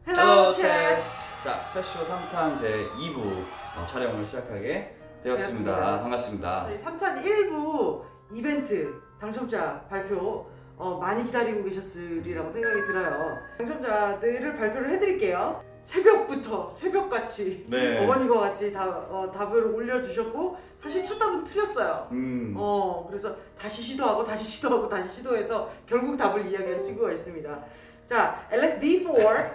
Hello, Chess! 자, 최쇼 3탄 제2부 촬영을 시작하게 되었습니다. 반갑습니다. 저희 3탄 1부 이벤트 당첨자 발표 많이 기다리고 계셨으리라고 생각이 들어요. 당첨자들을 발표를 해드릴게요. 새벽부터 새벽같이 어머니와 같이 답을 올려주셨고 사실 첫 답은 틀렸어요. 그래서 다시 시도하고 다시 시도하고 다시 시도해서 결국 답을 이야기한 친구가 있습니다. 자, LSD4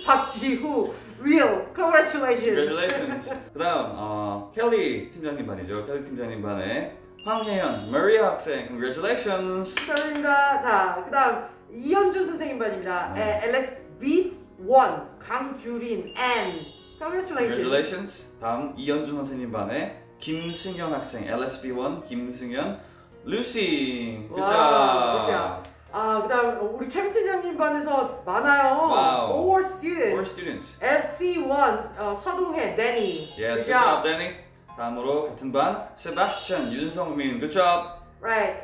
박지후 Will Congratulations. 그 다음 켈리 팀장님 반이죠. 켈리 팀장님 반에 황혜연 Maria 학생 Congratulations. 축하드립니다. 자, 그 다음 이현준 선생님 반입니다. LSB1 강규린 N Congratulations. 다음 이현준 선생님 반에 김승현 학생 LSB1 김승현 Lucy. Good job. 그 다음 우리 케빈 팀장님 반에서 많아요. Wow. 4 students. 4 students. LC1 서동혜 Danny. Yes, good job, Danny. 다음으로 같은 반 Sebastian 윤성민. Good job. Right.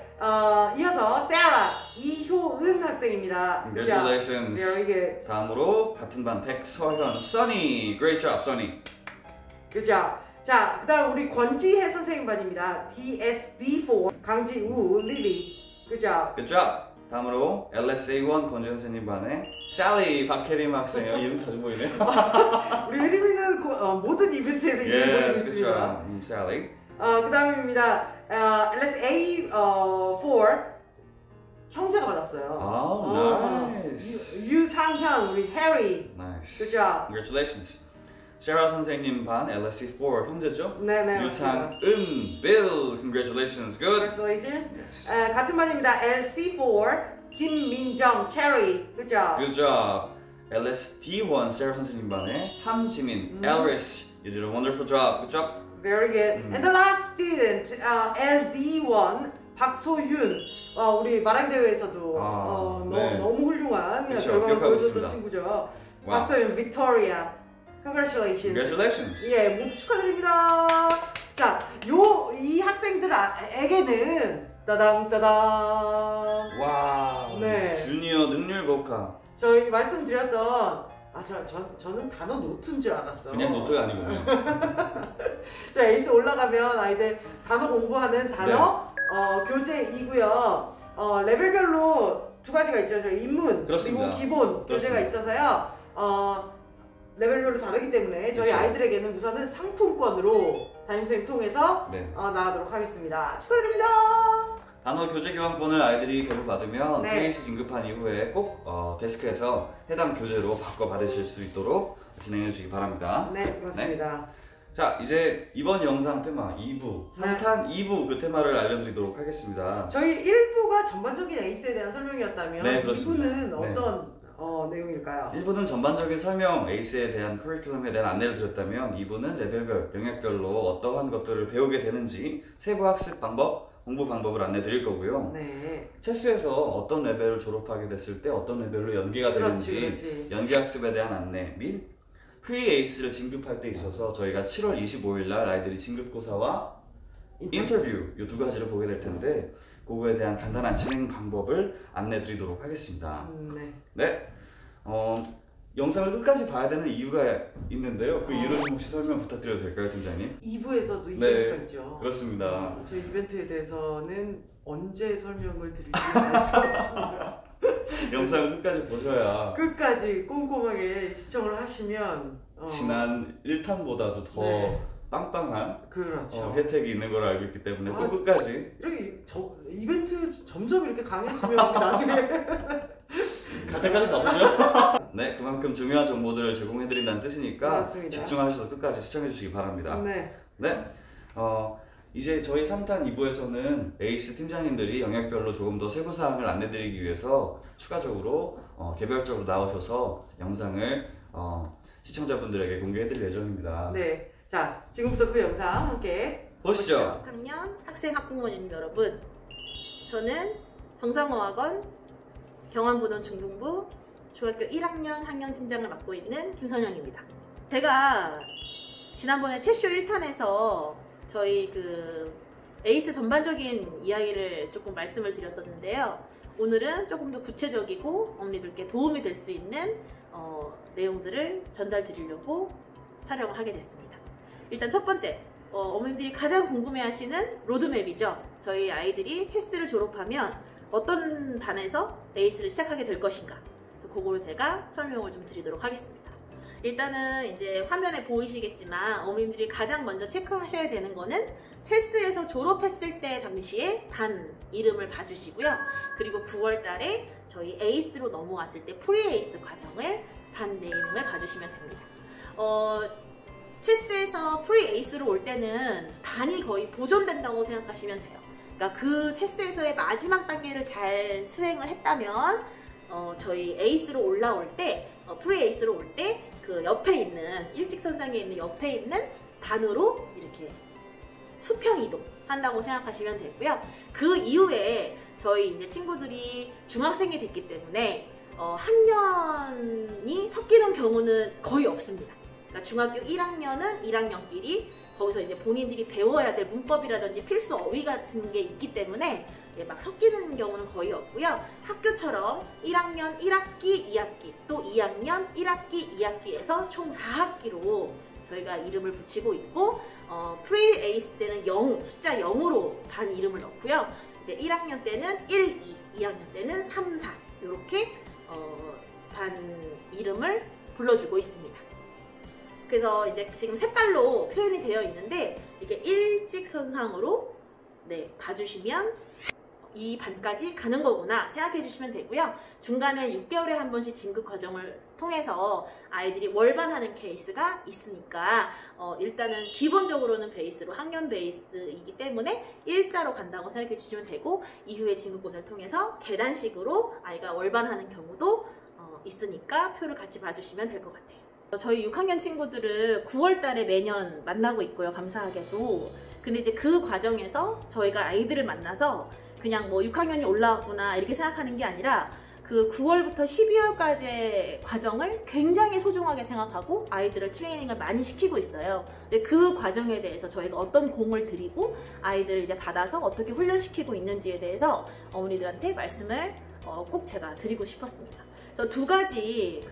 이어서 Sarah 이효은 학생입니다. Congratulations. Very good. 다음으로 같은 반 백서현 Sunny. Great job, Sunny. Good job. 자, 그 다음 우리 권지혜 선생님 반입니다. DSB4 강지우 Lily. Good job. Good job. 다음으로 LSA1 권지 선생님 반에 Sally 박혜림 학생. 이름 자주 보이네요. 우리 혜림이는 모든 이벤트에서 이름을 보이고 있습니다. Sally. 그 다음입니다. LSA4 형제가 받았어요. Nice. 유상현 우리 Harry. Nice. Good job. Congratulations. 세라 선생님 반 LSC4 형제죠? 네네. 유상은 Bill. Congratulations. Good. Congratulations. Yes. 같은 반입니다. LC4 김민정 Cherry. Good job. Good job. LSD1 세라 선생님 반에 함지민 Elris. You did a wonderful job. Good job. Very good. And the last student LD1 박소윤. 우리 마랑 대회에서도 너무 훌륭한 결과를 보여줬던 친구죠. 박소윤 Victoria. Congratulations. Congratulations. 예, 모두 축하드립니다. 자, 이 학생들에게는 따당. 와우. 네. 주니어 능률 복화. 저희 말씀드렸던 저는 단어 노트인 줄 알았어. 그냥 노트가 아니군요. 자, 에이스 올라가면 아이들 단어 공부하는 단어 교재이고요. 레벨별로 두 가지가 있죠. 저희 입문 그렇습니다. 그리고 기본 교재가 있어서요. 레벨별로 다르기 때문에 저희 그렇죠. 아이들에게는 우선은 상품권으로 담임선생님 통해서 나가도록 하겠습니다. 축하드립니다. 단어 교재 교환권을 아이들이 배부받으면 네. KS 진급한 이후에 꼭 데스크에서 해당 교재로 바꿔 받으실 수 있도록 진행해 주시기 바랍니다. 네, 그렇습니다. 네. 자, 이제 이번 영상 테마 2부, 3탄 2부 그 테마를 알려드리도록 하겠습니다. 저희 1부가 전반적인 에이스에 대한 설명이었다면 네, 그렇습니다. 2부는 어떤 내용일까요? 1부는 전반적인 설명, 에이스에 대한 커리큘럼에 대한 안내를 드렸다면 2부는 레벨별, 영역별로 어떠한 것들을 배우게 되는지 세부 학습 방법, 공부 방법을 안내 드릴 거고요. 네. 체스에서 어떤 레벨을 졸업하게 됐을 때 어떤 레벨로 연계가 되는지 연계 학습에 대한 안내 및 프리-에이스를 진급할 때 있어서 저희가 7월 25일 날 아이들이 진급고사와 인터뷰 이 두 가지를 보게 될 텐데 그거에 대한 간단한 진행 방법을 안내 드리도록 하겠습니다. 네. 영상을 끝까지 봐야 되는 이유가 있는데요. 그 이유를 좀 혹시 설명 부탁드려도 될까요, 팀장님? 2부에서도 이벤트가 있죠. 그렇습니다. 저희 이벤트에 대해서는 언제 설명을 드릴지 알 수 없습니다. 영상을 끝까지 보셔야 끝까지 꼼꼼하게 시청을 하시면 지난 1탄보다도 더 빵빵한 혜택이 있는 걸 알고 있기 때문에 꼭 끝까지 이렇게 이벤트 점점 이렇게 강해지면 나중에 가까이 가보죠. 네, 그만큼 중요한 정보들을 제공해드린다는 뜻이니까 맞습니다. 집중하셔서 끝까지 시청해주시기 바랍니다. 네. 이제 저희 3탄 2부에서는 에이스 팀장님들이 영역별로 조금 더 세부사항을 안내드리기 위해서 추가적으로 개별적으로 나오셔서 영상을 시청자분들에게 공개해드릴 예정입니다. 네, 자 지금부터 그 영상 함께 보시죠. 3학년 학생 학부모님 여러분, 저는 정상어학원 경안보던 중등부 중학교 1학년 학년 팀장을 맡고 있는 김선영입니다. 제가 지난번에 채쇼 1탄에서 저희 에이스 전반적인 이야기를 조금 말씀을 드렸었는데요. 오늘은 조금 더 구체적이고 언니들께 도움이 될 수 있는 내용들을 전달 드리려고 촬영을 하게 됐습니다. 일단 첫 번째, 어머님들이 가장 궁금해하시는 로드맵이죠. 저희 아이들이 체스를 졸업하면 어떤 반에서 에이스를 시작하게 될 것인가, 그걸 제가 설명을 좀 드리도록 하겠습니다. 일단은 이제 화면에 보이시겠지만 어머님들이 가장 먼저 체크하셔야 되는 거는 체스에서 졸업했을 때 당시에 반 이름을 봐주시고요. 그리고 9월 달에 저희 에이스로 넘어왔을 때 프리에이스 과정을 반 네이밍을 봐주시면 됩니다. 체스에서 프리에이스로 올 때는 반이 거의 보존된다고 생각하시면 돼요. 그러니까 그 체스에서의 마지막 단계를 잘 수행을 했다면 저희 에이스로 올라올 때, 프리에이스로 올 때 그 옆에 있는, 일직선상에 있는 옆에 있는 반으로 이렇게 수평 이동 한다고 생각하시면 되고요. 그 이후에 저희 이제 친구들이 중학생이 됐기 때문에 학년이 섞이는 경우는 거의 없습니다. 그러니까 중학교 1학년은 1학년끼리 거기서 이제 본인들이 배워야 될 문법이라든지 필수 어휘 같은 게 있기 때문에 막 섞이는 경우는 거의 없고요. 학교처럼 1학년 1학기, 2학기, 또 2학년 1학기, 2학기에서 총 4학기로 저희가 이름을 붙이고 있고, 프리에이스 때는 0, 숫자 0으로 반 이름을 넣고요. 이제 1학년 때는 1, 2, 2학년 때는 3, 4 이렇게 반 이름을 불러주고 있습니다. 그래서 이제 지금 색깔로 표현이 되어 있는데 이게 일직선상으로 봐주시면 이 반까지 가는 거구나 생각해 주시면 되고요. 중간에 6개월에 한 번씩 진급 과정을 통해서 아이들이 월반하는 케이스가 있으니까 일단은 기본적으로는 베이스로 학년 베이스이기 때문에 일자로 간다고 생각해 주시면 되고, 이후에 진급고사를 통해서 계단식으로 아이가 월반하는 경우도 있으니까 표를 같이 봐주시면 될 것 같아요. 저희 6학년 친구들을 9월 달에 매년 만나고 있고요. 감사하게도. 근데 이제 그 과정에서 저희가 아이들을 만나서 그냥 뭐 6학년이 올라왔구나 이렇게 생각하는 게 아니라 그 9월부터 12월까지의 과정을 굉장히 소중하게 생각하고 아이들을 트레이닝을 많이 시키고 있어요. 근데 그 과정에 대해서 저희가 어떤 공을 들이고 아이들을 이제 받아서 어떻게 훈련시키고 있는지에 대해서 어머니들한테 말씀을 꼭 제가 드리고 싶었습니다. 그래서 두 가지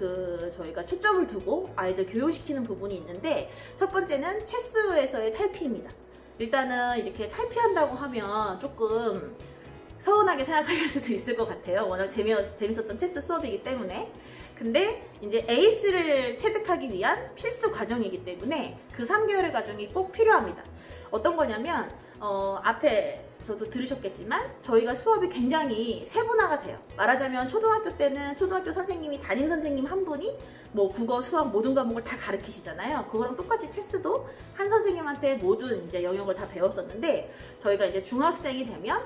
저희가 초점을 두고 아이들 교육시키는 부분이 있는데, 첫 번째는 체스에서의 탈피입니다. 일단은 이렇게 탈피한다고 하면 조금 서운하게 생각할 수도 있을 것 같아요. 워낙 재밌었던 체스 수업이기 때문에. 근데 이제 에이스를 체득하기 위한 필수 과정이기 때문에 그 3개월의 과정이 꼭 필요합니다. 어떤 거냐면 앞에서도 들으셨겠지만 저희가 수업이 굉장히 세분화가 돼요. 말하자면 초등학교 때는 초등학교 선생님이 담임 선생님 한 분이 뭐 국어, 수학 모든 과목을 다 가르치시잖아요. 그거랑 똑같이 체스도 한 선생님한테 모든 이제 영역을 다 배웠었는데, 저희가 이제 중학생이 되면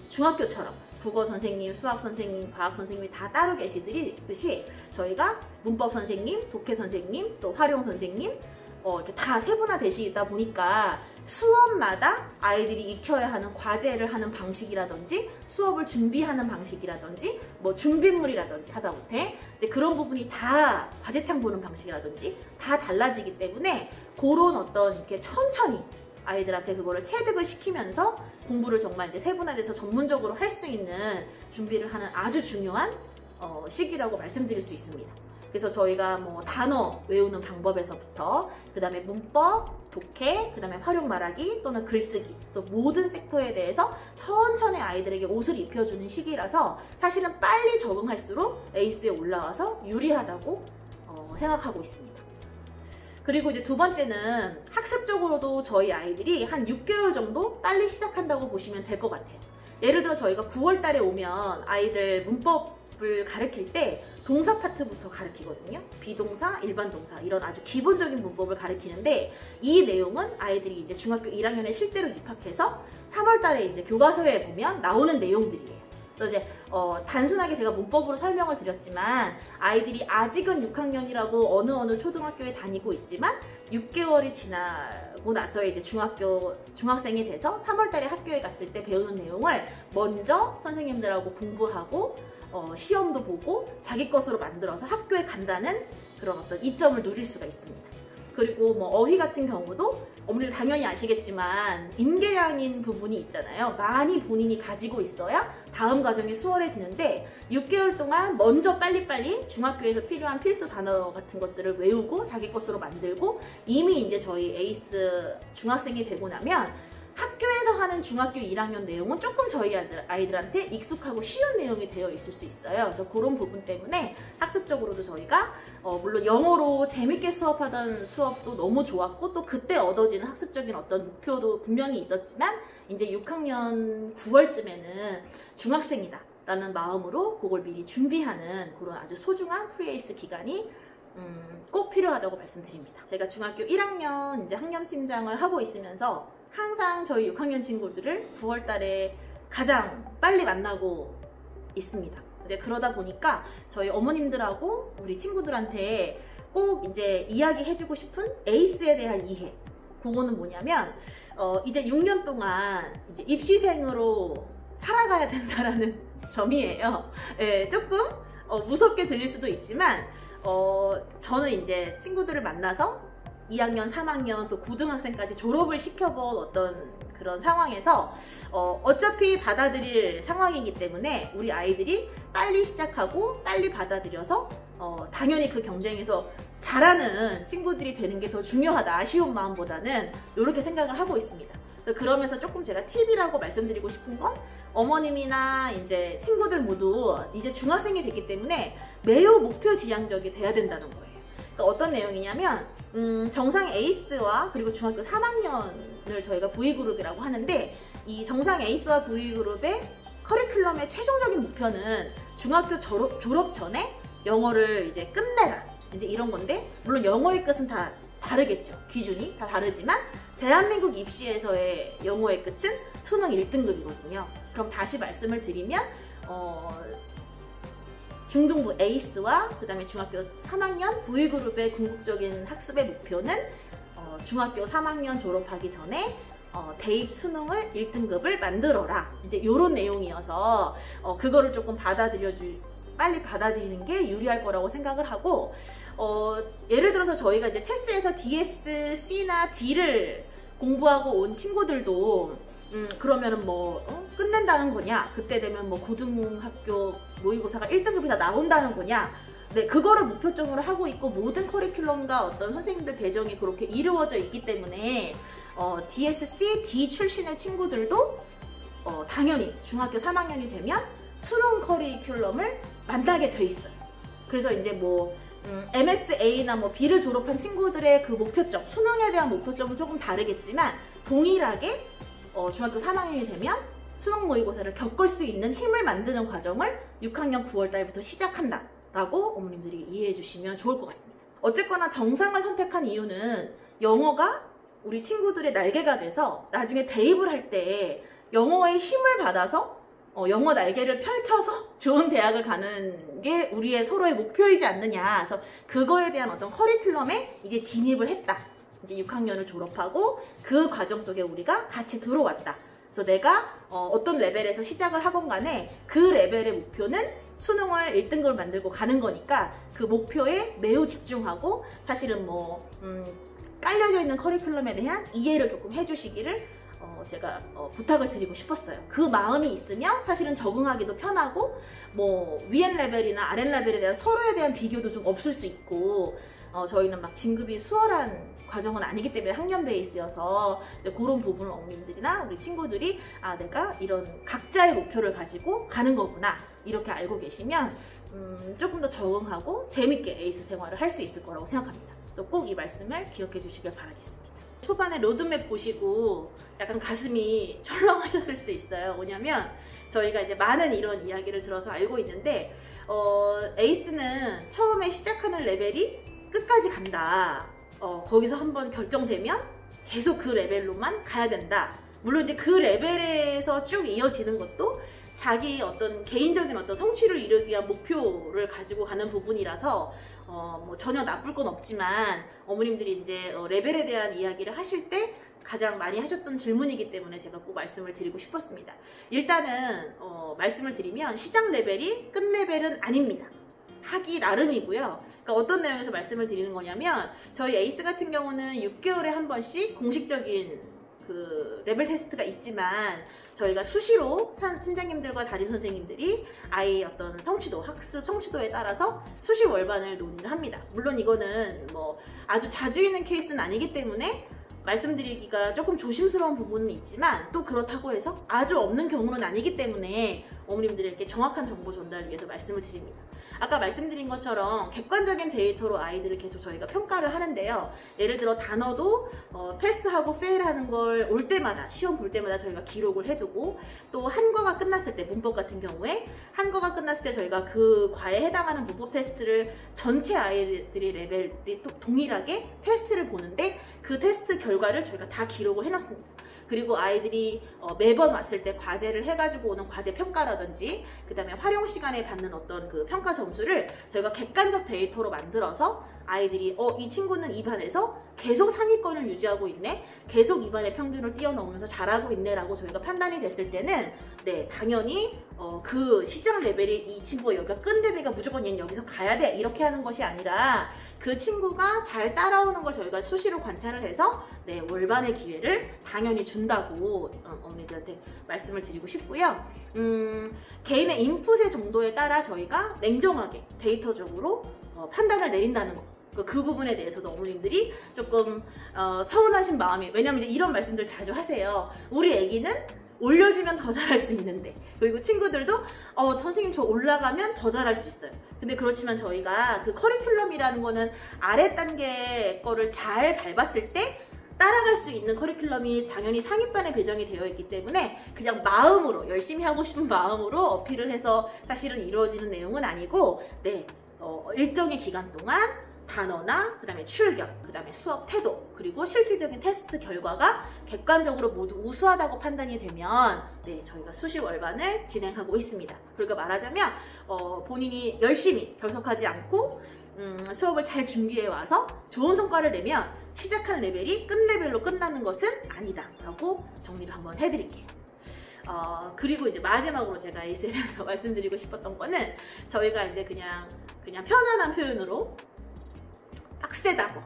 중학교처럼 국어 선생님, 수학 선생님, 과학 선생님이 다 따로 계시듯이 저희가 문법 선생님, 독해 선생님, 또 활용 선생님 이렇게 다 세분화 되시다 보니까 수업마다 아이들이 익혀야 하는 과제를 하는 방식이라든지 수업을 준비하는 방식이라든지 뭐 준비물이라든지 하다못해 이제 그런 부분이 다 과제창 보는 방식이라든지 다 달라지기 때문에 그런 어떤 이렇게 천천히 아이들한테 그거를 체득을 시키면서 공부를 정말 이제 세분화돼서 전문적으로 할 수 있는 준비를 하는 아주 중요한 시기라고 말씀드릴 수 있습니다. 그래서 저희가 뭐 단어 외우는 방법에서부터 그 다음에 문법, 독해, 그 다음에 활용 말하기 또는 글쓰기, 그래서 모든 섹터에 대해서 천천히 아이들에게 옷을 입혀주는 시기라서 사실은 빨리 적응할수록 에이스에 올라와서 유리하다고 생각하고 있습니다. 그리고 이제 두 번째는 학습적으로도 저희 아이들이 한 6개월 정도 빨리 시작한다고 보시면 될 것 같아요. 예를 들어 저희가 9월 달에 오면 아이들 문법을 가르칠 때 동사 파트부터 가르치거든요. 비동사, 일반 동사 이런 아주 기본적인 문법을 가르치는데, 이 내용은 아이들이 이제 중학교 1학년에 실제로 입학해서 3월 달에 이제 교과서에 보면 나오는 내용들이에요. 그래서 이제 단순하게 제가 문법으로 설명을 드렸지만 아이들이 아직은 6학년이라고 어느 초등학교에 다니고 있지만 6개월이 지나고 나서 이제 중학생이 돼서 3월 달에 학교에 갔을 때 배우는 내용을 먼저 선생님들하고 공부하고 시험도 보고 자기 것으로 만들어서 학교에 간다는 그런 어떤 이점을 누릴 수가 있습니다. 그리고 뭐 어휘 같은 경우도 어머니들 당연히 아시겠지만 임계량인 부분이 있잖아요. 많이 본인이 가지고 있어야 다음 과정이 수월해지는데 6개월 동안 먼저 빨리빨리 중학교에서 필요한 필수 단어 같은 것들을 외우고 자기 것으로 만들고 이미 이제 저희 에이스 중학생이 되고 나면 학교에서 하는 중학교 1학년 내용은 조금 저희 아이들한테 익숙하고 쉬운 내용이 되어 있을 수 있어요. 그래서 그런 부분 때문에 학습적으로도 저희가 물론 영어로 재밌게 수업하던 수업도 너무 좋았고 또 그때 얻어지는 학습적인 어떤 목표도 분명히 있었지만 이제 6학년 9월쯤에는 중학생이다 라는 마음으로 그걸 미리 준비하는 그런 아주 소중한 프리에이스 기간이 꼭 필요하다고 말씀드립니다. 제가 중학교 1학년 이제 학년팀장을 하고 있으면서 항상 저희 6학년 친구들을 9월 달에 가장 빨리 만나고 있습니다. 근데 그러다 보니까 저희 어머님들하고 우리 친구들한테 꼭 이제 이야기해주고 싶은 에이스에 대한 이해. 그거는 뭐냐면, 이제 6년 동안 이제 입시생으로 살아가야 된다라는 점이에요. 예, 조금 무섭게 들릴 수도 있지만, 저는 이제 친구들을 만나서 2학년, 3학년, 또 고등학생까지 졸업을 시켜본 어떤 그런 상황에서 어차피 받아들일 상황이기 때문에 우리 아이들이 빨리 시작하고 빨리 받아들여서 당연히 그 경쟁에서 잘하는 친구들이 되는 게 더 중요하다. 아쉬운 마음보다는 이렇게 생각을 하고 있습니다. 그러면서 조금 제가 팁이라고 말씀드리고 싶은 건 어머님이나 이제 친구들 모두 이제 중학생이 됐기 때문에 매우 목표 지향적이 돼야 된다는 거예요. 그러니까 어떤 내용이냐면 정상 에이스와 그리고 중학교 3학년을 저희가 V그룹이라고 하는데 이 정상 에이스와 V그룹의 커리큘럼의 최종적인 목표는 중학교 졸업 전에 영어를 이제 끝내라. 이제 이런 건데 물론 영어의 끝은 다 다르겠죠. 기준이 다 다르지만 대한민국 입시에서의 영어의 끝은 수능 1등급이거든요. 그럼 다시 말씀을 드리면 중등부 에이스와 그 다음에 중학교 3학년 V그룹의 궁극적인 학습의 목표는 중학교 3학년 졸업하기 전에 대입 수능을 1등급을 만들어라. 이제 요런 내용이어서 그거를 조금 빨리 받아들이는 게 유리할 거라고 생각을 하고 예를 들어서 저희가 이제 체스에서 DS, C나 D를 공부하고 온 친구들도 그러면은 뭐 끝낸다는 거냐? 그때 되면 뭐 고등학교 모의고사가 1등급이 다 나온다는 거냐? 네, 그거를 목표점으로 하고 있고 모든 커리큘럼과 어떤 선생님들 배정이 그렇게 이루어져 있기 때문에 DSC, D 출신의 친구들도 당연히 중학교 3학년이 되면 수능 커리큘럼을 만나게 돼 있어요. 그래서 이제 뭐 MSA나 뭐 B를 졸업한 친구들의 그 목표점, 수능에 대한 목표점은 조금 다르겠지만 동일하게 중학교 3학년이 되면 수능 모의고사를 겪을 수 있는 힘을 만드는 과정을 6학년 9월 달부터 시작한다 라고 어머님들이 이해해 주시면 좋을 것 같습니다. 어쨌거나 정상을 선택한 이유는 영어가 우리 친구들의 날개가 돼서 나중에 대입을 할 때 영어의 힘을 받아서 영어 날개를 펼쳐서 좋은 대학을 가는 게 우리의 서로의 목표이지 않느냐. 그래서 그거에 대한 어떤 커리큘럼에 이제 진입을 했다. 이제 6학년을 졸업하고 그 과정 속에 우리가 같이 들어왔다. 그래서 내가 어떤 레벨에서 시작을 하건 간에 그 레벨의 목표는 수능을 1등급을 만들고 가는 거니까 그 목표에 매우 집중하고 사실은 뭐 깔려져 있는 커리큘럼에 대한 이해를 조금 해주시기를 제가 부탁을 드리고 싶었어요. 그 마음이 있으면 사실은 적응하기도 편하고 뭐 위엔 레벨이나 아랫 레벨에 대한 서로에 대한 비교도 좀 없을 수 있고 저희는 막 진급이 수월한 과정은 아니기 때문에 학년 베이스여서 그런 부분을 어머님들이나 우리 친구들이 내가 이런 각자의 목표를 가지고 가는 거구나 이렇게 알고 계시면 조금 더 적응하고 재밌게 에이스 생활을 할 수 있을 거라고 생각합니다. 그래서 꼭 이 말씀을 기억해 주시길 바라겠습니다. 초반에 로드맵 보시고 약간 가슴이 철렁하셨을 수 있어요. 뭐냐면 저희가 이제 많은 이런 이야기를 들어서 알고 있는데 에이스는 처음에 시작하는 레벨이 끝까지 간다. 거기서 한번 결정되면 계속 그 레벨로만 가야 된다. 물론 이제 그 레벨에서 쭉 이어지는 것도 자기 어떤 개인적인 어떤 성취를 이루기 위한 목표를 가지고 가는 부분이라서 뭐 전혀 나쁠 건 없지만 어머님들이 이제 레벨에 대한 이야기를 하실 때 가장 많이 하셨던 질문이기 때문에 제가 꼭 말씀을 드리고 싶었습니다. 일단은 말씀을 드리면 시작 레벨이 끝 레벨은 아닙니다. 하기 나름이고요. 그러니까 어떤 내용에서 말씀을 드리는 거냐면 저희 에이스 같은 경우는 6개월에 한 번씩 공식적인 그 레벨 테스트가 있지만 저희가 수시로 팀장님들과 담임 선생님들이 아이의 어떤 성취도, 학습 성취도에 따라서 수시 월반을 논의를 합니다. 물론 이거는 뭐 아주 자주 있는 케이스는 아니기 때문에 말씀드리기가 조금 조심스러운 부분은 있지만 또 그렇다고 해서 아주 없는 경우는 아니기 때문에 어머님들에게 정확한 정보 전달을 위해서 말씀을 드립니다. 아까 말씀드린 것처럼 객관적인 데이터로 아이들을 계속 저희가 평가를 하는데요. 예를 들어 단어도 패스하고 페일하는 걸 올 때마다 시험 볼 때마다 저희가 기록을 해두고 또 한과가 끝났을 때 문법 같은 경우에 한과가 끝났을 때 저희가 그 과에 해당하는 문법 테스트를 전체 아이들이 레벨이 동일하게 테스트를 보는데 그 테스트 결과를 저희가 다 기록을 해놨습니다. 그리고 아이들이 매번 왔을 때 과제를 해가지고 오는 과제 평가라든지 그 다음에 활용 시간에 받는 어떤 그 평가 점수를 저희가 객관적 데이터로 만들어서 아이들이 이 친구는 이 반에서 계속 상위권을 유지하고 있네, 계속 이 반의 평균을 뛰어넘으면서 잘하고 있네 라고 저희가 판단이 됐을 때는 네, 당연히 그 시장 레벨이 이 친구가 여기가 끈 레벨가 무조건 얘는 여기서 가야 돼 이렇게 하는 것이 아니라 그 친구가 잘 따라오는 걸 저희가 수시로 관찰을 해서 네, 월반의 기회를 당연히 준다고 어머니들한테 말씀을 드리고 싶고요. 개인의 인풋의 정도에 따라 저희가 냉정하게 데이터적으로 판단을 내린다는 거. 그 부분에 대해서도 어머님들이 조금 서운하신 마음이, 왜냐면 이제 이런 말씀들 자주 하세요. 우리 애기는 올려주면 더 잘할 수 있는데, 그리고 친구들도 선생님 저 올라가면 더 잘할 수 있어요. 근데 그렇지만 저희가 그 커리큘럼이라는 거는 아래 단계 거를 잘 밟았을 때 따라갈 수 있는 커리큘럼이 당연히 상위반에 배정이 되어 있기 때문에 그냥 마음으로 열심히 하고 싶은 마음으로 어필을 해서 사실은 이루어지는 내용은 아니고 네, 일정의 기간 동안 단어나 그 다음에 출격, 그 다음에 수업 태도, 그리고 실질적인 테스트 결과가 객관적으로 모두 우수하다고 판단이 되면 네, 저희가 수시 월반을 진행하고 있습니다. 그러니까 말하자면 본인이 열심히 결석하지 않고 수업을 잘 준비해 와서 좋은 성과를 내면 시작한 레벨이 끝 레벨로 끝나는 것은 아니다 라고 정리를 한번 해드릴게요. 그리고 이제 마지막으로 제가 에이스에 대해서 말씀드리고 싶었던 거는 저희가 이제 그냥 편안한 표현으로 빡세다고,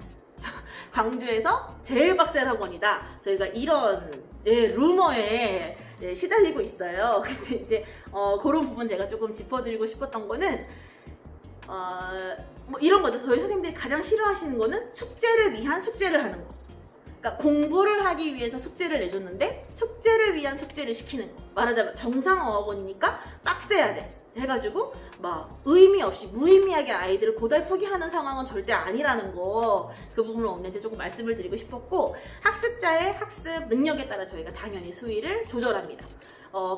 광주에서 제일 빡센 학원이다, 저희가 이런 루머에 시달리고 있어요. 근데 이제 그런 부분 제가 조금 짚어드리고 싶었던 거는 뭐 이런 거죠. 저희 선생님들이 가장 싫어하시는 거는 숙제를 위한 숙제를 하는 거. 그러니까 공부를 하기 위해서 숙제를 내줬는데 숙제를 위한 숙제를 시키는 거. 말하자면 정상어학원이니까 빡세야 돼 해가지고 막 의미 없이 무의미하게 아이들을 고달프게 하는 상황은 절대 아니라는 거, 그 부분을 어머니한테 조금 말씀을 드리고 싶었고, 학습자의 학습 능력에 따라 저희가 당연히 수위를 조절합니다.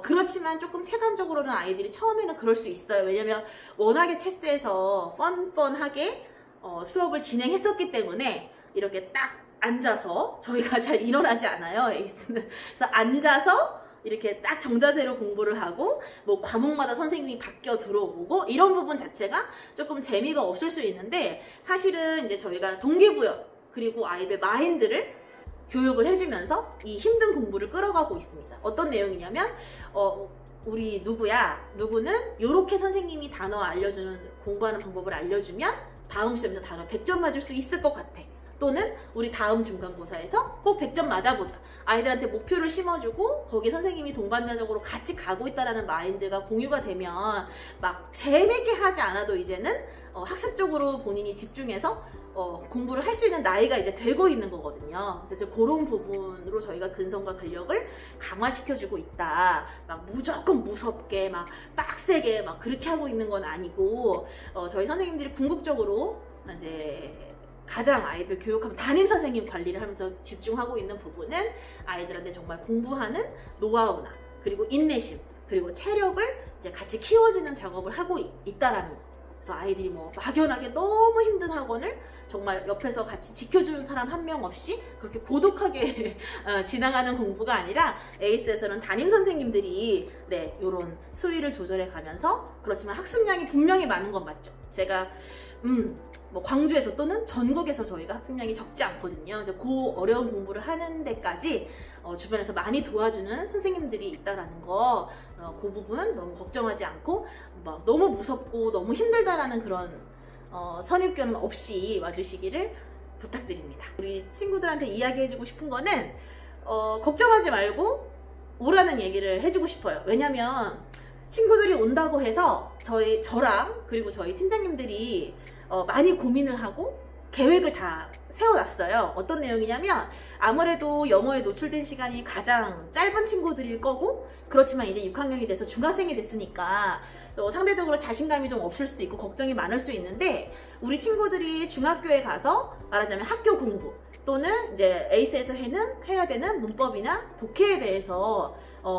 그렇지만 조금 체감적으로는 아이들이 처음에는 그럴 수 있어요. 왜냐면 워낙에 체스에서 뻔뻔하게 수업을 진행했었기 때문에 이렇게 딱 앉아서, 저희가 잘 일어나지 않아요, 에이스는. 그래서 앉아서 이렇게 딱 정자세로 공부를 하고 뭐 과목마다 선생님이 바뀌어 들어오고 이런 부분 자체가 조금 재미가 없을 수 있는데, 사실은 이제 저희가 동기부여 그리고 아이들 마인드를 교육을 해주면서 이 힘든 공부를 끌어가고 있습니다. 어떤 내용이냐면 우리 누구는 요렇게 선생님이 단어 알려주는, 공부하는 방법을 알려주면 다음 시험에서 단어 100점 맞을 수 있을 것 같아. 또는 우리 다음 중간고사에서 꼭 100점 맞아보자. 아이들한테 목표를 심어주고 거기 선생님이 동반자적으로 같이 가고 있다는 마인드가 공유가 되면 막 재밌게 하지 않아도 이제는 학습적으로 본인이 집중해서 공부를 할 수 있는 나이가 이제 되고 있는 거거든요. 그래서 이제 그런 부분으로 저희가 근성과 근력을 강화시켜주고 있다. 막 무조건 무섭게 막 빡세게 막 그렇게 하고 있는 건 아니고, 저희 선생님들이 궁극적으로 이제 가장 아이들 교육하면 담임 선생님 관리를 하면서 집중하고 있는 부분은 아이들한테 정말 공부하는 노하우나 그리고 인내심 그리고 체력을 이제 같이 키워주는 작업을 하고 있다라는 거. 그래서 아이들이 뭐 막연하게 너무 힘든 학원을 정말 옆에서 같이 지켜주는 사람 한 명 없이 그렇게 고독하게 지나가는 공부가 아니라, 에이스에서는 담임 선생님들이 네, 요런 수위를 조절해 가면서, 그렇지만 학습량이 분명히 많은 건 맞죠. 제가 뭐 광주에서 또는 전국에서 저희가 학습량이 적지 않거든요. 이제 그 어려운 공부를 하는 데까지 주변에서 많이 도와주는 선생님들이 있다라는 거, 그 부분 너무 걱정하지 않고 막 너무 무섭고 너무 힘들다라는 그런 선입견은 없이 와주시기를 부탁드립니다. 우리 친구들한테 이야기해주고 싶은 거는 걱정하지 말고 오라는 얘기를 해주고 싶어요. 왜냐면 친구들이 온다고 해서 저랑 그리고 저희 팀장님들이 많이 고민을 하고 계획을 다 세워놨어요. 어떤 내용이냐면 아무래도 영어에 노출된 시간이 가장 짧은 친구들일 거고, 그렇지만 이제 6학년이 돼서 중학생이 됐으니까 상대적으로 자신감이 좀 없을 수도 있고 걱정이 많을 수 있는데, 우리 중학교에 가서 말하자면 학교 공부 또는 이제 에이스에서 해야 되는 문법이나 독해에 대해서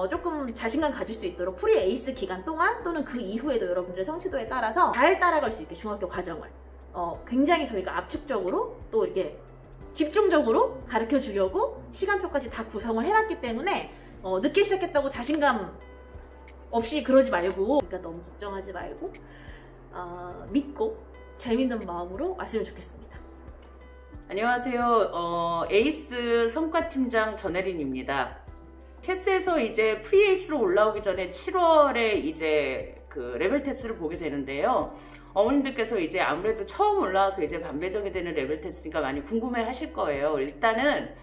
조금 자신감 가질 수 있도록 프리 에이스 기간 동안 또는 그 이후에도 여러분들의 성취도에 따라서 잘 따라갈 수 있게 중학교 과정을 굉장히 저희가 압축적으로 또 이렇게 집중적으로 가르쳐 주려고 시간표까지 다 구성을 해놨기 때문에 늦게 시작했다고 자신감 없이 그러지 말고, 그러니까 너무 걱정하지 말고 믿고 재밌는 마음으로 왔으면 좋겠습니다. 안녕하세요. 에이스 성과팀장 전혜린입니다. 체스에서 이제 프리에이스로 올라오기 전에 7월에 이제 그 레벨 테스트를 보게 되는데요. 어머님들께서 이제 아무래도 처음 올라와서 이제 반배정이 되는 레벨 테스트니까 많이 궁금해 하실 거예요. 일단은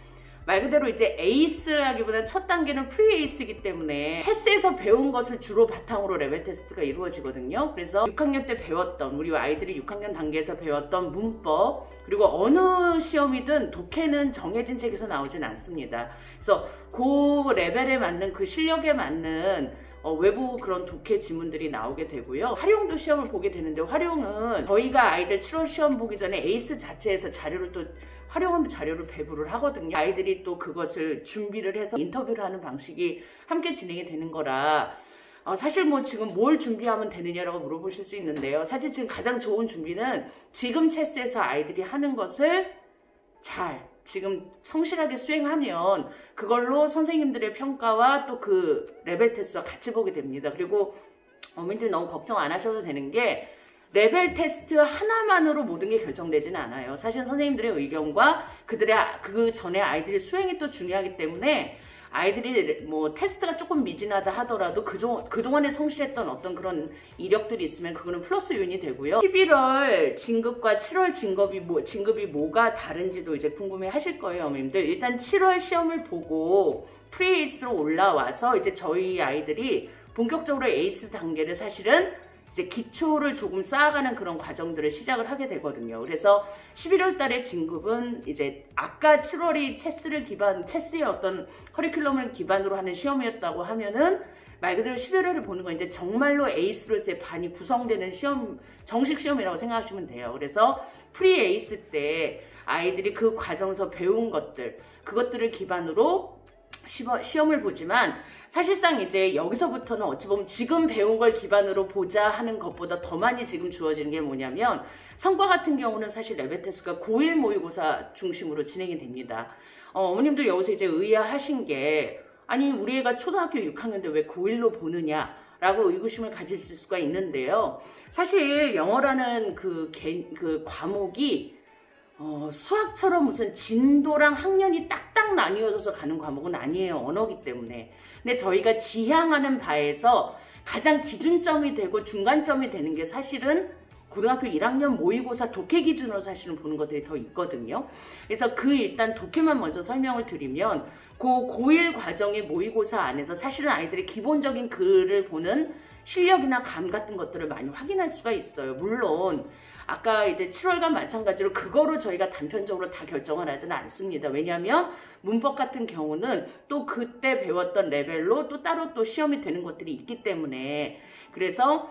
말 그대로 이제 에이스라기보다는 첫 단계는 프리에이스이기 때문에 체스에서 배운 것을 주로 바탕으로 레벨 테스트가 이루어지거든요. 그래서 6학년 때 배웠던, 우리 아이들이 6학년 단계에서 배웠던 문법, 그리고 어느 시험이든 독해는 정해진 책에서 나오진 않습니다. 그래서 그 레벨에 맞는, 그 실력에 맞는 외부 그런 독해 지문들이 나오게 되고요. 활용도 시험을 보게 되는데, 활용은 저희가 아이들 7월 시험 보기 전에 에이스 자체에서 활용한 자료를 배부를 하거든요. 아이들이 또 그것을 준비를 해서 인터뷰를 하는 방식이 함께 진행이 되는 거라 사실 뭐 지금 뭘 준비하면 되느냐라고 물어보실 수 있는데요. 사실 지금 가장 좋은 준비는 지금 체스에서 아이들이 하는 것을 지금 성실하게 수행하면 그걸로 선생님들의 평가와 또 그 레벨 테스트와 같이 보게 됩니다. 그리고 어머님들 너무 걱정 안 하셔도 되는 게, 레벨 테스트 하나만으로 모든 게 결정되지는 않아요. 사실 선생님들의 의견과 그 전에 아이들의 수행이 또 중요하기 때문에, 아이들이 뭐 테스트가 조금 미진하다 하더라도 그동안에 성실했던 어떤 그런 이력들이 있으면 그거는 플러스 요인이 되고요. 11월 진급과 7월 진급이 뭐가 다른지도 이제 궁금해 하실 거예요, 어머님들. 일단 7월 시험을 보고 프리에이스로 올라와서 이제 저희 아이들이 본격적으로 에이스 단계를 사실은 이제 기초를 조금 쌓아가는 그런 과정들을 시작을 하게 되거든요. 그래서 11월 달에 진급은 이제 아까 7월이 체스의 어떤 커리큘럼을 기반으로 하는 시험이었다고 하면은 말 그대로 11월을 보는 건 이제 정말로 에이스로서의 반이 구성되는 시험, 정식 시험이라고 생각하시면 돼요. 그래서 프리 에이스 때 아이들이 그 과정에서 배운 그것들을 기반으로 시험을 보지만, 사실상 이제 여기서부터는 어찌 보면 지금 배운 걸 기반으로 보자 하는 것보다 더 많이 지금 주어지는 게 뭐냐면, 성과 같은 경우는 사실 레벨 테스트가 고1 모의고사 중심으로 진행이 됩니다. 어머님도 여기서 이제 의아하신 게, 아니 우리 애가 초등학교 6학년인데 왜 고1로 보느냐 라고 의구심을 가질 수가 있는데요. 사실 영어라는 그 과목이 수학처럼 무슨 진도랑 학년이 딱딱 나뉘어져서 가는 과목은 아니에요. 언어기 때문에. 근데 저희가 지향하는 바에서 가장 기준점이 되고 중간점이 되는 게 사실은 고등학교 1학년 모의고사 독해 기준으로 사실은 보는 것들이 더 있거든요. 그래서 일단 독해만 먼저 설명을 드리면, 고1 과정의 모의고사 안에서 사실은 아이들의 기본적인 글을 보는 실력이나 감 같은 것들을 많이 확인할 수가 있어요. 물론 아까 이제 7월과 마찬가지로 그거로 저희가 단편적으로 다 결정을 하지는 않습니다. 왜냐하면 문법 같은 경우는 또 그때 배웠던 레벨로 또 따로 또 시험이 되는 것들이 있기 때문에, 그래서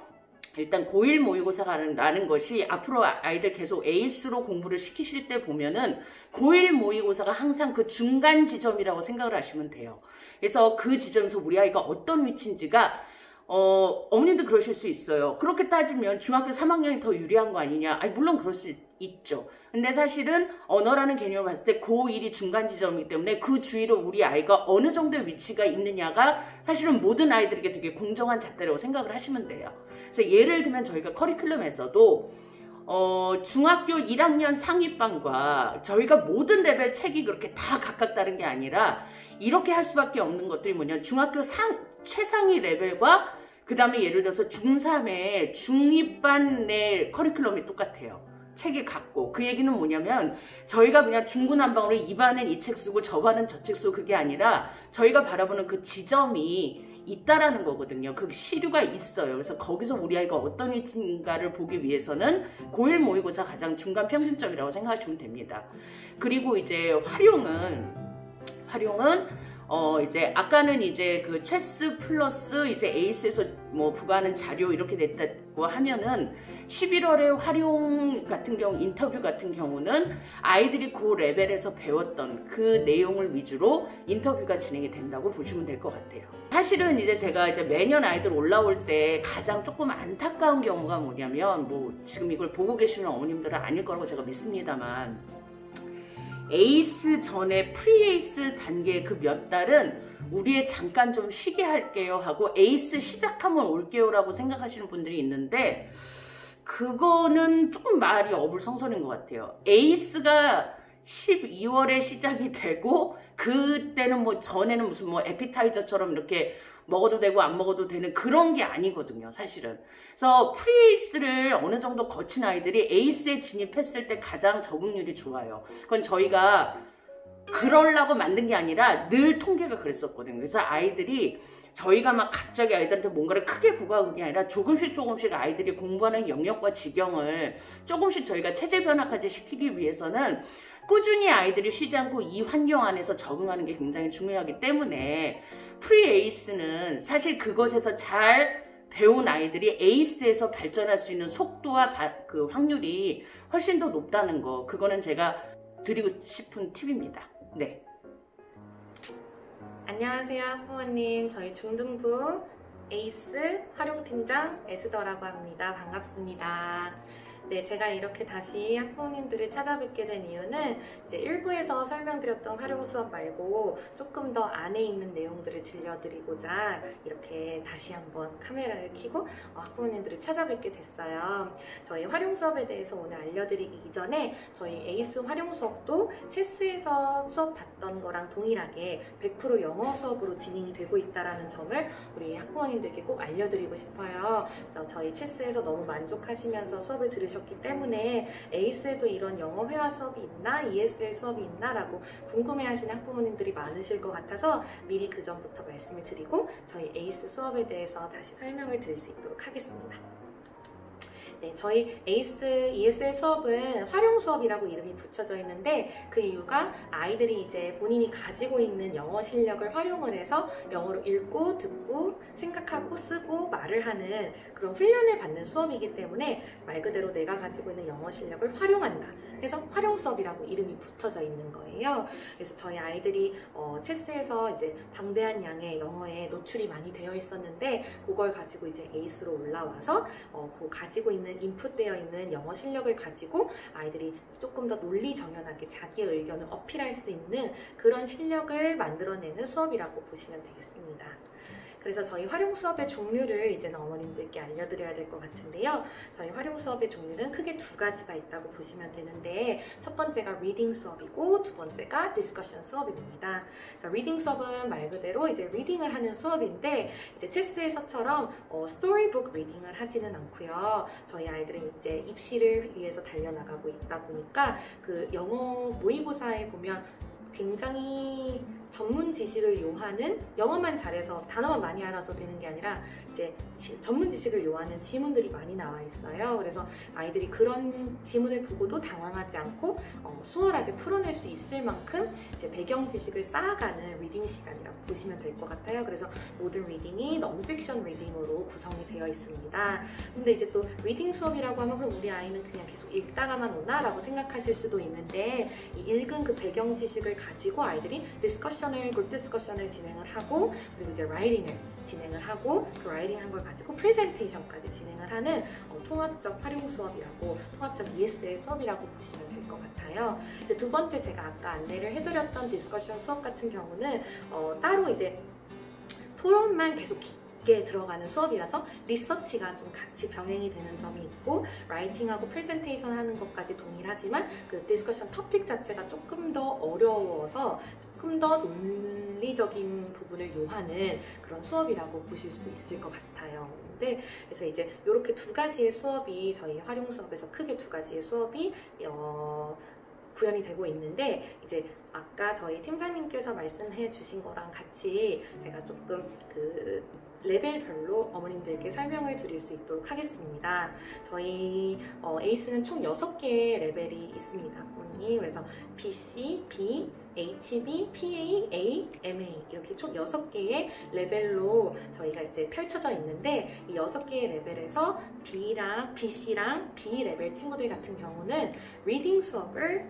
일단 고1 모의고사라는 것이 앞으로 아이들 계속 에이스로 공부를 시키실 때 보면은 고1 모의고사가 항상 그 중간 지점이라고 생각을 하시면 돼요. 그래서 그 지점에서 우리 아이가 어떤 위치인지가 어머님도 그러실 수 있어요. 그렇게 따지면 중학교 3학년이 더 유리한 거 아니냐? 아니, 물론 그럴 수 있죠. 근데 사실은 언어라는 개념을 봤을 때 고1이 중간 지점이기 때문에 그 주위로 우리 아이가 어느 정도의 위치가 있느냐가 사실은 모든 아이들에게 되게 공정한 잣대라고 생각을 하시면 돼요. 그래서 예를 들면 저희가 커리큘럼에서도 중학교 1학년 상위반과 저희가 모든 레벨 책이 그렇게 다 각각 다른 게 아니라 이렇게 할 수밖에 없는 것들이 뭐냐면 중학교 최상위 레벨과 그 다음에 예를 들어서 중3의 중위반의 커리큘럼이 똑같아요. 책이 같고. 그 얘기는 뭐냐면 저희가 그냥 중구난방으로 이 반은 이 책 쓰고 저 반은 저 책 쓰고 그게 아니라 저희가 바라보는 그 지점이 있다라는 거거든요. 그 시류가 있어요. 그래서 거기서 우리 아이가 어떤 위치인가를 보기 위해서는 고1 모의고사 가장 중간 평균점이라고 생각하시면 됩니다. 그리고 이제 활용은 이제 아까는 이제 그 체스 플러스 이제 에이스에서 뭐 부과하는 자료 이렇게 됐다고 하면은 11월에 활용 같은 경우 인터뷰 같은 경우는 아이들이 그 레벨에서 배웠던 그 내용을 위주로 인터뷰가 진행이 된다고 보시면 될 것 같아요. 사실은 이제 제가 이제 매년 아이들 올라올 때 가장 조금 안타까운 경우가 뭐냐면 뭐 지금 이걸 보고 계시는 어머님들은 아닐 거라고 제가 믿습니다만 에이스 전에 프리에이스 단계 그 몇 달은 우리 애 잠깐 좀 쉬게 할게요 하고 에이스 시작하면 올게요 라고 생각하시는 분들이 있는데 그거는 조금 말이 어불성설인 것 같아요. 에이스가 12월에 시작이 되고 그때는 뭐 전에는 무슨 뭐 에피타이저처럼 이렇게 먹어도 되고 안 먹어도 되는 그런 게 아니거든요, 사실은. 그래서 프리에이스를 어느 정도 거친 아이들이 에이스에 진입했을 때 가장 적응률이 좋아요. 그건 저희가 그러려고 만든 게 아니라 늘 통계가 그랬었거든요. 그래서 아이들이 저희가 막 갑자기 아이들한테 뭔가를 크게 부과하는 게 아니라 조금씩 아이들이 공부하는 영역과 지경을 조금씩 저희가 체제 변화까지 시키기 위해서는 꾸준히 아이들이 쉬지 않고 이 환경 안에서 적응하는 게 굉장히 중요하기 때문에 프리에이스는 사실 그것에서 잘 배운 아이들이 에이스에서 발전할 수 있는 속도와 그 확률이 훨씬 더 높다는 거, 그거는 제가 드리고 싶은 팁입니다. 네. 안녕하세요, 학부모님. 저희 중등부 에이스 활용팀장 에스더라고 합니다. 반갑습니다. 네, 제가 이렇게 다시 학부모님들을 찾아뵙게 된 이유는 이제 1부에서 설명드렸던 활용 수업 말고 조금 더 안에 있는 내용들을 들려드리고자 이렇게 다시 한번 카메라를 켜고 학부모님들을 찾아뵙게 됐어요. 저희 활용 수업에 대해서 오늘 알려드리기 이전에 저희 에이스 활용 수업도 체스에서 수업 받던 거랑 동일하게 100% 영어 수업으로 진행이 되고 있다는 점을 우리 학부모님들께 꼭 알려드리고 싶어요. 그래서 저희 체스에서 너무 만족하시면서 수업을 들으셨기 때문에 에이스에도 이런 영어 회화 수업이 있나 ESL 수업이 있나 라고 궁금해하시는 학부모님들이 많으실 것 같아서 미리 그 전부터 말씀을 드리고 저희 에이스 수업에 대해서 다시 설명을 드릴 수 있도록 하겠습니다. 네, 저희 에이스 ESL 수업은 활용 수업이라고 이름이 붙여져 있는데 그 이유가 아이들이 이제 본인이 가지고 있는 영어 실력을 활용을 해서 영어로 읽고 듣고 생각하고 쓰고 말을 하는 그런 훈련을 받는 수업이기 때문에 말 그대로 내가 가지고 있는 영어 실력을 활용한다. 그래서 활용 수업이라고 이름이 붙어져 있는 거예요. 그래서 저희 아이들이 체스에서 이제 방대한 양의 영어에 노출이 많이 되어 있었는데 그걸 가지고 이제 에이스로 올라와서 그 가지고 있는 인풋되어 있는 영어 실력을 가지고 아이들이 조금 더 논리정연하게 자기의 의견을 어필할 수 있는 그런 실력을 만들어내는 수업이라고 보시면 되겠습니다. 그래서 저희 활용 수업의 종류를 이제는 어머님들께 알려드려야 될 것 같은데요. 저희 활용 수업의 종류는 크게 두 가지가 있다고 보시면 되는데 첫 번째가 리딩 수업이고 두 번째가 디스커션 수업입니다. 리딩 수업은 말 그대로 이제 리딩을 하는 수업인데 이제 체스에서처럼 스토리북 리딩을 하지는 않고요. 저희 아이들은 이제 입시를 위해서 달려나가고 있다 보니까 그 영어 모의고사에 보면 굉장히 전문 지식을 요하는 영어만 잘해서 단어만 많이 알아서 되는 게 아니라 이제 전문 지식을 요하는 지문들이 많이 나와 있어요. 그래서 아이들이 그런 지문을 보고도 당황하지 않고 수월하게 풀어낼 수 있을 만큼 이제 배경 지식을 쌓아가는 리딩 시간이라고 보시면 될 것 같아요. 그래서 모든 리딩이 non-fiction 리딩으로 구성이 되어 있습니다. 근데 이제 또 리딩 수업이라고 하면 그럼 우리 아이는 그냥 계속 읽다가만 오나? 라고 생각하실 수도 있는데 이 읽은 그 배경 지식을 가지고 아이들이 그룹 디스커션을 진행을 하고 그리고 이제 라이팅을 진행을 하고 그 라이팅한 걸 가지고 프레젠테이션까지 진행을 하는 통합적 활용 수업이라고 통합적 ESL 수업이라고 보시면 될 것 같아요. 이제 두 번째 제가 아까 안내를 해드렸던 디스커션 수업 같은 경우는 따로 이제 토론만 계속 깊게 들어가는 수업이라서 리서치가 좀 같이 병행이 되는 점이 있고 라이팅하고 프레젠테이션 하는 것까지 동일하지만 그 디스커션 토픽 자체가 조금 더 어려워서 조금 더 논리적인 부분을 요하는 그런 수업이라고 보실 수 있을 것 같아요. 그래서 이제 이렇게 두 가지의 수업이 저희 활용 수업에서 크게 두 가지의 수업이 구현이 되고 있는데 이제 아까 저희 팀장님께서 말씀해 주신 거랑 같이 제가 조금 그 레벨별로 어머님들께 설명을 드릴 수 있도록 하겠습니다. 저희 에이스는 총 6개의 레벨이 있습니다. 그래서 BC, B, HB, PA, A, MA 이렇게 총 6개의 레벨로 저희가 이제 펼쳐져 있는데 이 6개의 레벨에서 B랑 BC랑 B 레벨 친구들 같은 경우는 리딩 수업을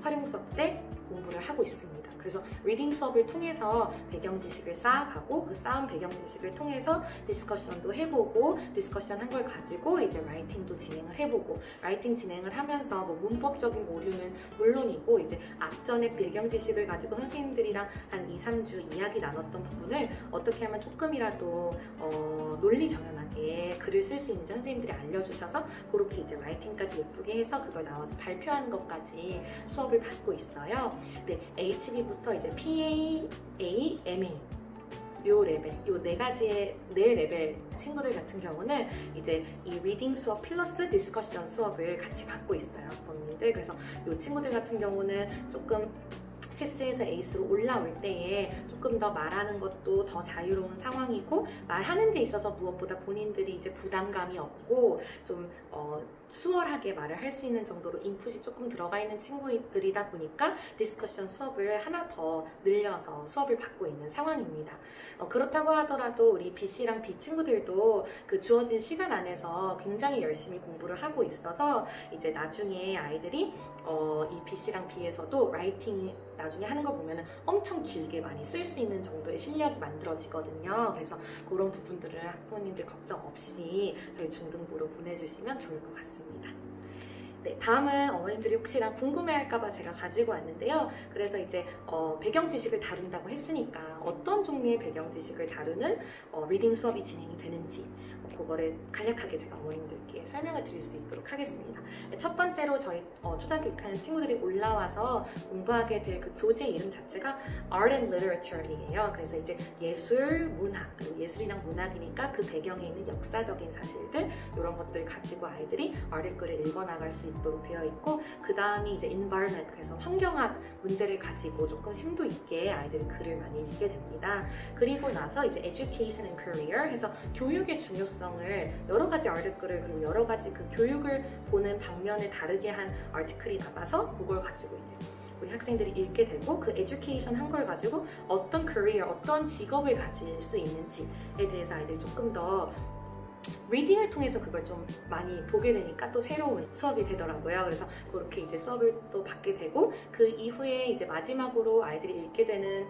활용 수업 때 공부를 하고 있습니다. 그래서 리딩 수업을 통해서 배경 지식을 쌓아가고 그 쌓은 배경 지식을 통해서 디스커션도 해보고 디스커션 한 걸 가지고 이제 라이팅도 진행을 해보고 라이팅 진행을 하면서 뭐 문법적인 오류는 물론이고 이제 앞전에 배경 지식을 가지고 선생님들이랑 한 2, 3주 이야기 나눴던 부분을 어떻게 하면 조금이라도 논리정연하게 글을 쓸 수 있는지 선생님들이 알려주셔서 그렇게 이제 라이팅까지 예쁘게 해서 그걸 나와서 발표하는 것까지 수업을 받고 있어요. 네, HB부터 이제 PA, A, MA 요 레벨, 요 네 가지의 네 레벨 친구들 같은 경우는 이제 이 리딩 수업 플러스 디스커션 수업을 같이 받고 있어요, 본인들. 그래서 요 친구들 같은 경우는 조금 체스에서 에이스로 올라올 때에 조금 더 말하는 것도 더 자유로운 상황이고 말하는 데 있어서 무엇보다 본인들이 이제 부담감이 없고 좀 수월하게 말을 할 수 있는 정도로 인풋이 조금 들어가 있는 친구들이다 보니까 디스커션 수업을 하나 더 늘려서 수업을 받고 있는 상황입니다. 그렇다고 하더라도 우리 B씨랑 B 친구들도 그 주어진 시간 안에서 굉장히 열심히 공부를 하고 있어서 이제 나중에 아이들이 이 B씨랑 B에서도 라이팅 나중에 하는 거 보면은 엄청 길게 많이 쓸 수 있는 정도의 실력이 만들어지거든요. 그래서 그런 부분들을 학부모님들 걱정 없이 저희 중등부로 보내주시면 좋을 것 같습니다. 네, 다음은 어머님들이 혹시나 궁금해할까봐 제가 가지고 왔는데요. 그래서 이제 배경 지식을 다룬다고 했으니까 어떤 종류의 배경 지식을 다루는 리딩 수업이 진행이 되는지 그거를 간략하게 제가 어머님들께 설명을 드릴 수 있도록 하겠습니다. 첫 번째로 저희 초등학교 6학년 친구들이 올라와서 공부하게 될 그 교재 이름 자체가 Art and Literature이에요. 그래서 이제 예술, 문학, 그리고 예술이랑 문학이니까 그 배경에 있는 역사적인 사실들 이런 것들 가지고 아이들이 아티클을 읽어나갈 수 있도록 되어 있고 그 다음이 이제 Environment, 그래서 환경학 문제를 가지고 조금 심도 있게 아이들이 글을 많이 읽게 됩니다. 그리고 나서 이제 Education and Career 해서 교육의 중요성을 여러 가지 아티클을 그리고 여러 가지 그 교육을 보는 방면을 다르게 한 아티클이 나와서 그걸 가지고 이제 우리 학생들이 읽게 되고 그 에듀케이션 한 걸 가지고 어떤 커리어, 어떤 직업을 가질 수 있는지에 대해서 아이들이 조금 더 리딩을 통해서 그걸 좀 많이 보게 되니까 또 새로운 수업이 되더라고요. 그래서 그렇게 이제 수업을 또 받게 되고 그 이후에 이제 마지막으로 아이들이 읽게 되는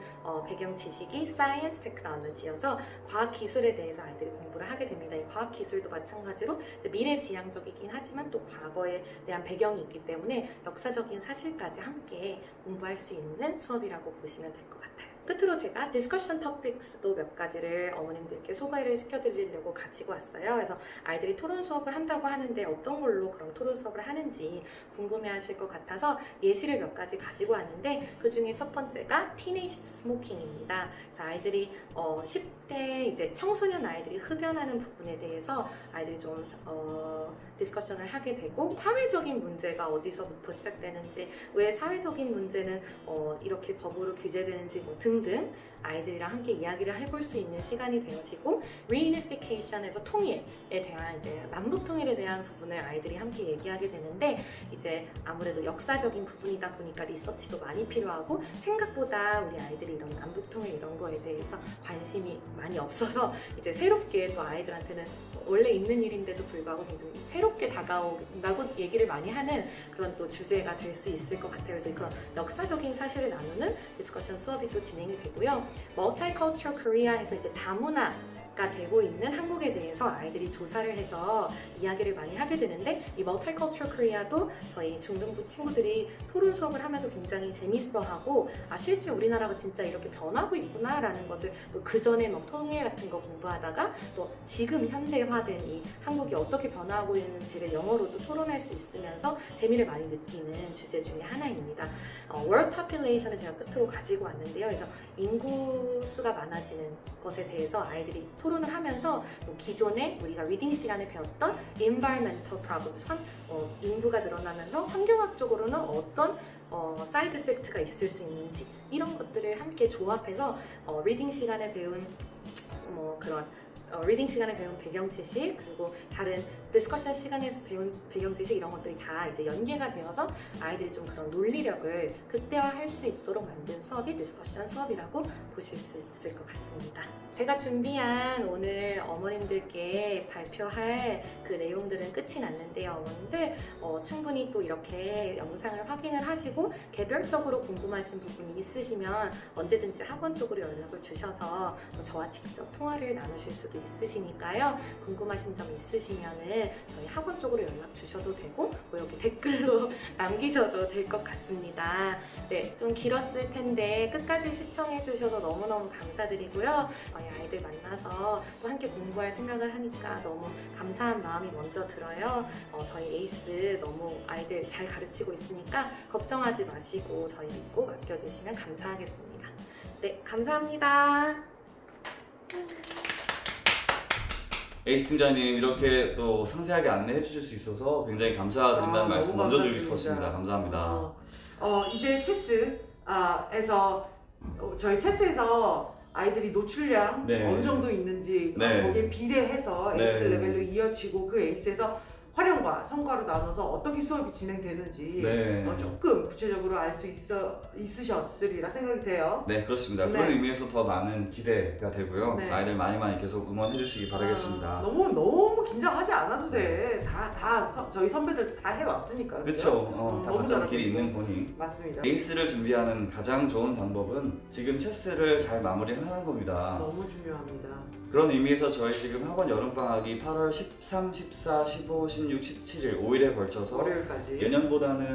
배경 지식이 Science Technology여서 과학 기술에 대해서 아이들이 공부를 하게 됩니다. 이 과학 기술도 마찬가지로 미래지향적이긴 하지만 또 과거에 대한 배경이 있기 때문에 역사적인 사실까지 함께 공부할 수 있는 수업이라고 보시면 될 것 같아요. 끝으로 제가 디스커션 토픽스도 몇 가지를 어머님들께 소개를 시켜드리려고 가지고 왔어요. 그래서 아이들이 토론 수업을 한다고 하는데 어떤 걸로 그럼 토론 수업을 하는지 궁금해하실 것 같아서 예시를 몇 가지 가지고 왔는데 그 중에 첫 번째가 티네이지 스모킹입니다. 그래서 아이들이 10대 이제 청소년 아이들이 흡연하는 부분에 대해서 아이들이 좀 디스커션을 하게 되고 사회적인 문제가 어디서부터 시작되는지 왜 사회적인 문제는 이렇게 법으로 규제되는지 뭐 등등 아이들이랑 함께 이야기를 해볼 수 있는 시간이 되어지고 reunification에서 통일에 대한 이제 남북 통일에 대한 부분을 아이들이 함께 얘기하게 되는데 이제 아무래도 역사적인 부분이다 보니까 리서치도 많이 필요하고 생각보다 우리 아이들이 이런 남북 통일 이런 거에 대해서 관심이 많이 없어서 이제 새롭게 또 아이들한테는 원래 있는 일인데도 불구하고 굉장히 새롭게 다가온다고 얘기를 많이 하는 그런 또 주제가 될 수 있을 것 같아요. 그래서 그런 역사적인 사실을 나누는 디스커션 수업이 또 진행이 되고요. Multicultural Korea 해서 이제 다문화가 되고 있는 한국에 대해서 아이들이 조사를 해서 이야기를 많이 하게 되는데, 이 Multicultural Korea도 저희 중등부 친구들이 토론 수업을 하면서 굉장히 재밌어하고, 아 실제 우리나라가 진짜 이렇게 변하고 있구나 라는 것을 또 그전에 막 통일 같은 거 공부하다가 또 지금 현대화된 이 한국이 어떻게 변화하고 있는지를 영어로도 토론할 수 있으면서 재미를 많이 느끼는 주제 중에 하나입니다. World Population을 제가 끝으로 가지고 왔는데요. 그래서 인구 수가 많아지는 것에 대해서 아이들이 토론을 하면서 또 기존에 우리가 리딩 시간에 배웠던 environmental problems, 인구가 늘어나면서 환경학적으로는 어떤 사이드 이펙트가 있을 수 있는지 이런 것들을 함께 조합해서 리딩 시간에 배운 그런 리딩 시간에 배운 배경 지식, 그리고 다른 디스커션 시간에서 배운 배경 지식, 이런 것들이 다 이제 연계가 되어서 아이들이 좀 그런 논리력을 극대화할 수 있도록 만든 수업이 디스커션 수업이라고 보실 수 있을 것 같습니다. 제가 준비한 오늘 어머님들께 발표할 그 내용들은 끝이 났는데요. 어머님들 충분히 또 이렇게 영상을 확인을 하시고 개별적으로 궁금하신 부분이 있으시면 언제든지 학원 쪽으로 연락을 주셔서 저와 직접 통화를 나누실 수도 있으시니까요. 궁금하신 점 있으시면은 저희 학원 쪽으로 연락 주셔도 되고 여기 댓글로 남기셔도 될 것 같습니다. 네, 좀 길었을 텐데 끝까지 시청해 주셔서 너무너무 감사드리고요. 아이들 만나서 또 함께 공부할 생각을 하니까 너무 감사한 마음이 먼저 들어요. 저희 에이스 너무 아이들 잘 가르치고 있으니까 걱정하지 마시고 저희 믿고 맡겨주시면 감사하겠습니다. 네, 감사합니다. 에이스 팀장님 이렇게 또 상세하게 안내해 주실 수 있어서 굉장히 감사드린다는 말씀 먼저 드리고 싶었습니다. 감사합니다. 이제 체스에서 저희 체스에서 아이들이 노출량 어느 정도 있는지 거기에 비례해서 에이스 레벨로 이어지고 그 에이스에서 활용과 성과로 나눠서 어떻게 수업이 진행되는지 조금 구체적으로 알 수 있으셨으리라 생각이 돼요. 네, 그렇습니다. 그런 의미에서 더 많은 기대가 되고요. 아이들 많이 계속 응원해 주시기 바라겠습니다. 너무 긴장하지 않아도 돼. 저희 선배들도 다 해왔으니까. 그렇죠. 다 각자 길이 있는 거니. 맞습니다. 에이스를 준비하는 가장 좋은 방법은 지금 체스를 잘 마무리하는 겁니다. 너무 중요합니다. 그런 의미에서 저희 지금 학원 여름방학이 8월 13, 14, 15, 16, 17일 5일에 걸쳐서 월요일까지 예년보다는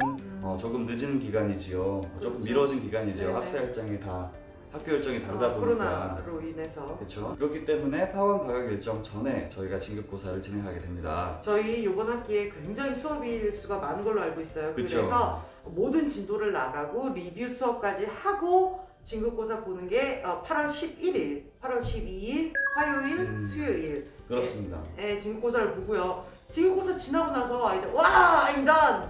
조금 늦은 기간이지요. 조금 미뤄진 기간이죠. 학사 일정이 다 학교 일정이 다르다 보니까 코로나로 인해서 그렇죠. 그렇기 때문에 학원 방학 일정 전에 저희가 진급고사를 진행하게 됩니다. 저희 이번 학기에 굉장히 수업일 수가 많은 걸로 알고 있어요. 그쵸. 그래서 모든 진도를 나가고 리뷰 수업까지 하고 진급고사 보는 게 8월 11일, 8월 12일, 화요일, 수요일 그렇습니다. 진급고사를 보고요. 진급고사 지나고 나서 아이들 와! I'm done!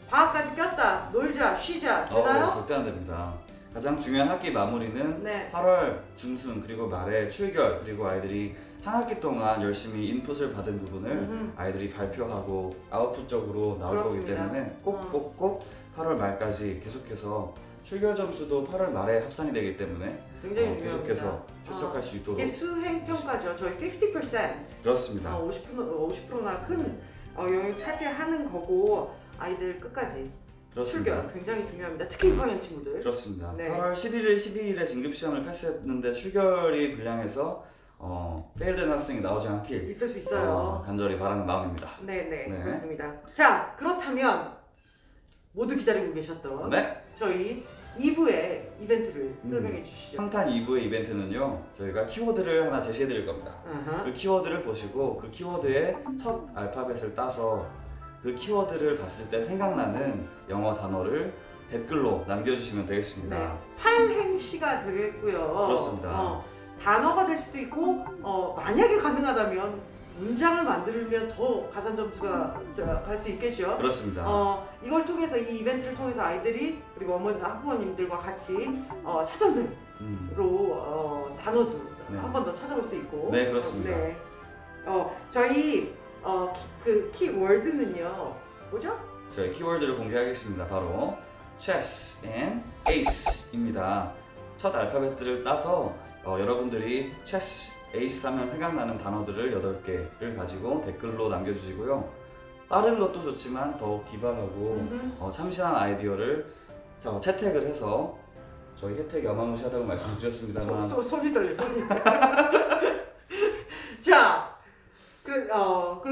방학까지 꼈다! 놀자! 쉬자! 되나요? 절대 안 됩니다. 가장 중요한 학기 마무리는 8월 중순 그리고 말에 출결, 그리고 아이들이 한 학기 동안 열심히 인풋을 받은 부분을 아이들이 발표하고 아웃풋적으로 나올 거기 때문에 꼭 8월 말까지 계속해서 출결 점수도 8월 말에 합산이 되기 때문에 굉장히 계속해서 출석할 수 있도록. 이게 수행 평가죠. 저희 50%. 그렇습니다. 50%나 큰 영향을 차지하는 거고 아이들 끝까지 그렇습니다. 출결 굉장히 중요합니다. 특히 6학년 친구들. 그렇습니다. 8월 11일, 12일에 진급시험을 패스했는데 출결이 불량해서 페일된 학생이 나오지 않길 있을 수 있어요. 간절히 바라는 마음입니다. 네. 그렇습니다. 자, 그렇다면 모두 기다리고 계셨던 저희 2부의 이벤트를 설명해 주시죠. 평탄 2부의 이벤트는요, 저희가 키워드를 하나 제시해 드릴 겁니다. 그 키워드를 보시고 그 키워드의 첫 알파벳을 따서 그 키워드를 봤을 때 생각나는 영어 단어를 댓글로 남겨주시면 되겠습니다. 8행시가 되겠고요. 그렇습니다. 단어가 될 수도 있고 만약에 가능하다면 문장을 만들면 더 가산 점수가 갈 수 있겠죠. 그렇습니다. 이걸 통해서 이 이벤트를 통해서 아이들이 그리고 학부모님들과 같이 사전으로 단어도 한 번 더 찾아볼 수 있고. 네, 그렇습니다. 저희 그 키워드는요 뭐죠? 저희 키워드를 공개하겠습니다. 바로 chess and ace입니다. 첫 알파벳들을 따서 여러분들이 chess, ace 하면 생각나는 단어들을 8개를 가지고 댓글로 남겨주시고요. 빠른 것도 좋지만 더욱 기발하고 참신한 아이디어를 채택을 해서 저희 혜택이 어마무시하다고 말씀드렸습니다만 손이 떨려 손이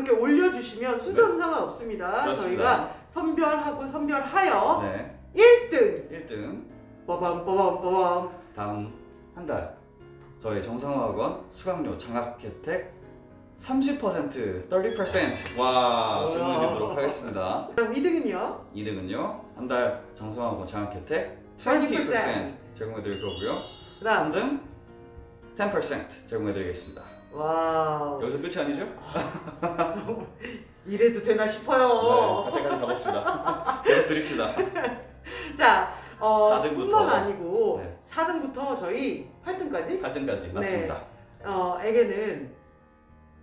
그렇게 올려주시면 순서는 상관없습니다. 그렇습니다. 저희가 선별하고 선별하여 네. 1등 1등 빠밤 다음 한 달 저희 정상화학원 수강료 장학 혜택 30% 30% 와 제공해드리도록 하겠습니다. 그다음 2등은요? 2등은요 한 달 정상화학원 장학 혜택 20% 제공해드릴 거고요. 그다음 3등 10% 제공해드리겠습니다. 와우 여기서 끝이 아니죠? 이래도 되나 네, 싶어요. 갈 때까지 가봅시다. 계속 드립시다. 자, 4등부터. 뿐만 아니고 네. 4등부터 저희 8등까지 8등까지 맞습니다. 에게는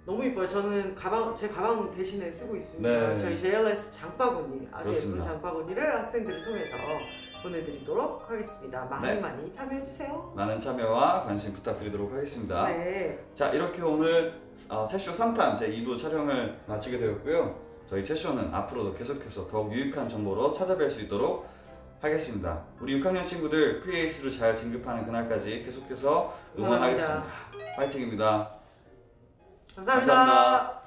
너무 이뻐요. 저는 제 가방 대신에 쓰고 있습니다. 네. 저희 JLS 장바구니 아주 그렇습니다. 예쁜 장바구니를 학생들을 통해서 보내드리도록 하겠습니다. 많이 네. 참여해주세요. 많은 참여와 관심 부탁드리도록 하겠습니다. 네. 자 이렇게 오늘 채쇼 3탄 제 2부 촬영을 마치게 되었고요. 저희 채쇼는 앞으로도 계속해서 더욱 유익한 정보로 찾아뵐 수 있도록 하겠습니다. 우리 6학년 친구들 프리에이스로 잘 진급하는 그날까지 계속해서 응원하겠습니다. 파이팅입니다. 감사합니다. 감사합니다.